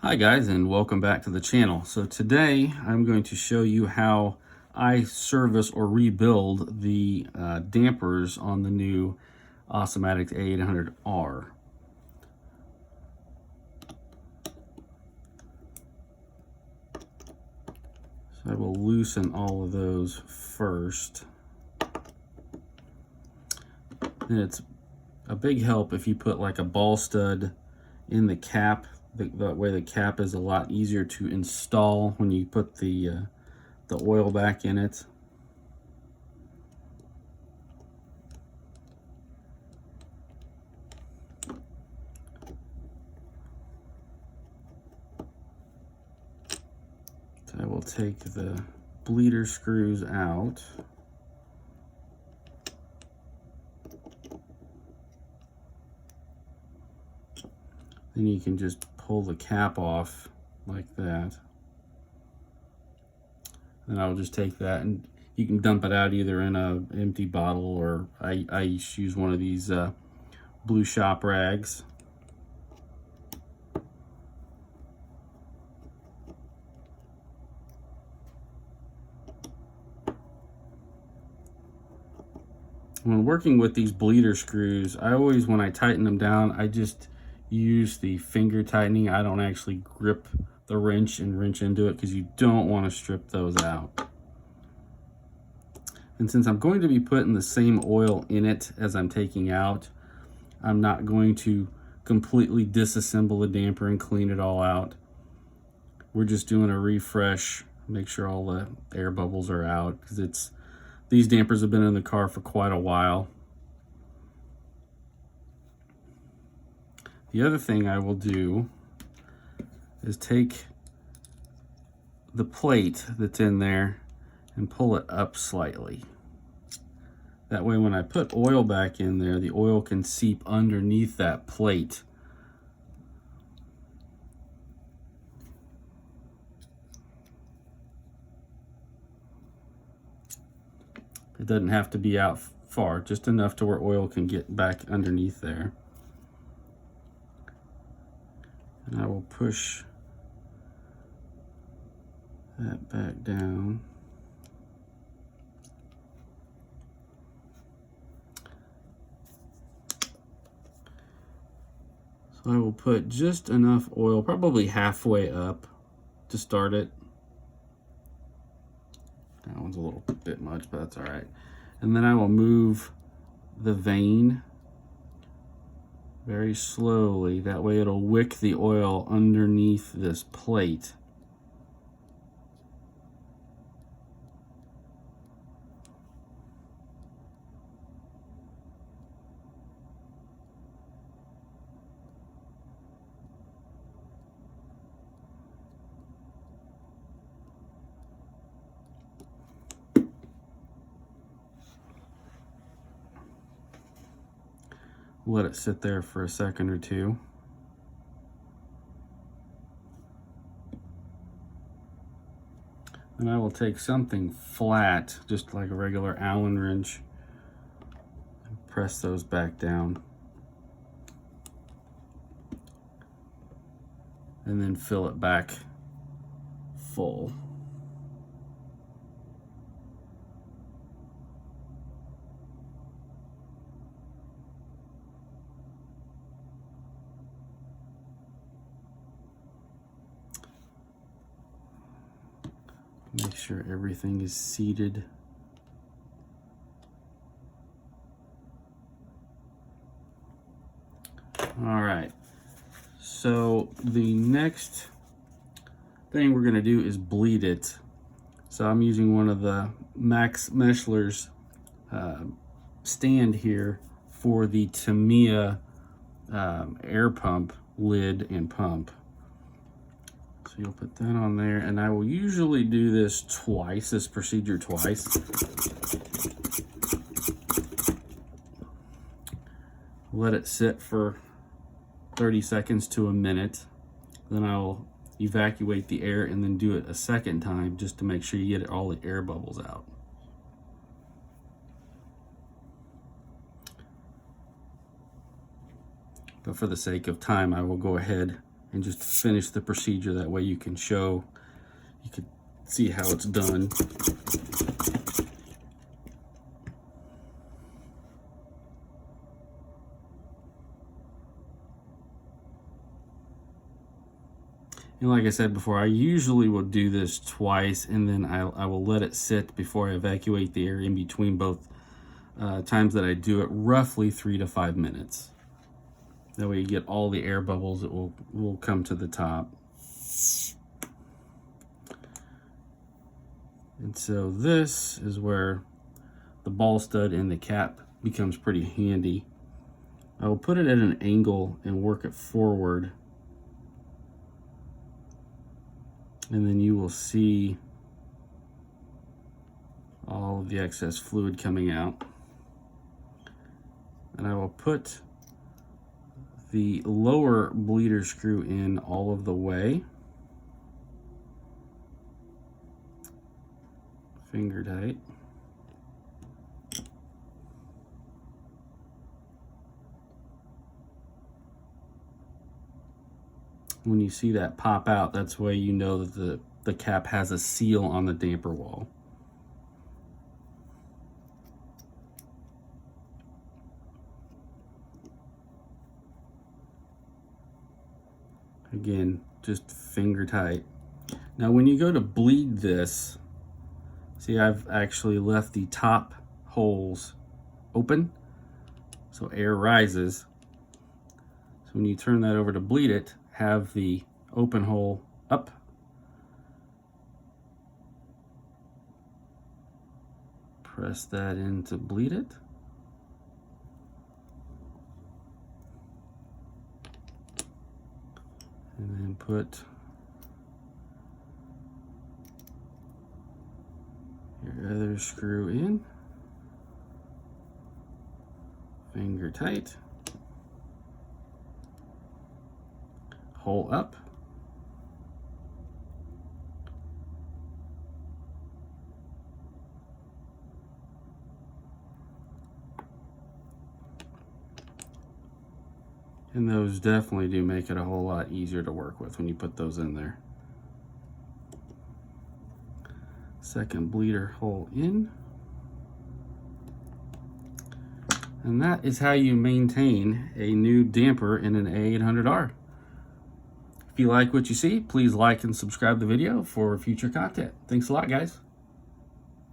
Hi guys, and welcome back to the channel. So today I'm going to show you how I service or rebuild the dampers on the new Awesomatix A800R. So I will loosen all of those first. And it's a big help if you put like a ball stud in the cap. That way the cap is a lot easier to install when you put the oil back in it. So I will take the bleeder screws out. Then you can just pull the cap off like that. Then I'll just take that and you can dump it out either in an empty bottle, or I use one of these blue shop rags. When working with these bleeder screws, I always, when I tighten them down, I just use the finger tightening. I don't actually grip the wrench and wrench into it because you don't want to strip those out. And since I'm going to be putting the same oil in it as I'm taking out, I'm not going to completely disassemble the damper and clean it all out. We're just doing a refresh, make sure all the air bubbles are out, because these dampers have been in the car for quite a while. The other thing I will do is take the plate that's in there and pull it up slightly. That way when I put oil back in there, the oil can seep underneath that plate. It doesn't have to be out far, just enough to where oil can get back underneath there. And I will push that back down. So I will put just enough oil, probably halfway up, to start it. That one's a little bit much, but that's all right. And then I will move the vane very slowly. That way it'll wick the oil underneath this plate. Let it sit there for a second or two. And I will take something flat, just like a regular Allen wrench, and press those back down. And then fill it back full. Make sure everything is seated. All right, so the next thing we're gonna do is bleed it. So I'm using one of the Max Meshler's stand here for the Tamiya air pump lid and pump. So you'll put that on there, and I will usually do this procedure twice. Let it sit for 30 seconds to a minute. Then I'll evacuate the air and then do it a second time just to make sure you get all the air bubbles out. But for the sake of time, I will go ahead and just finish the procedure. That way you can see how it's done. And like I said before, I usually will do this twice, and then I will let it sit before I evacuate the air in between both times that I do it, roughly 3 to 5 minutes. That way you get all the air bubbles that will come to the top. And so this is where the ball stud and the cap becomes pretty handy. I will put it at an angle and work it forward. And then you will see all of the excess fluid coming out. And I will put the lower bleeder screw in all of the way. Finger tight. When you see that pop out, that's why you know that the cap has a seal on the damper wall. Again, just finger tight. Now when you go to bleed this, see, I've actually left the top holes open so air rises. So when you turn that over to bleed it, have the open hole up. Press that in to bleed it. And then put your other screw in. Finger tight. Hole up. And those definitely do make it a whole lot easier to work with when you put those in there. Second bleeder hole in. And that is how you maintain a new damper in an A800R. If you like what you see, please like and subscribe the video for future content. Thanks a lot, guys.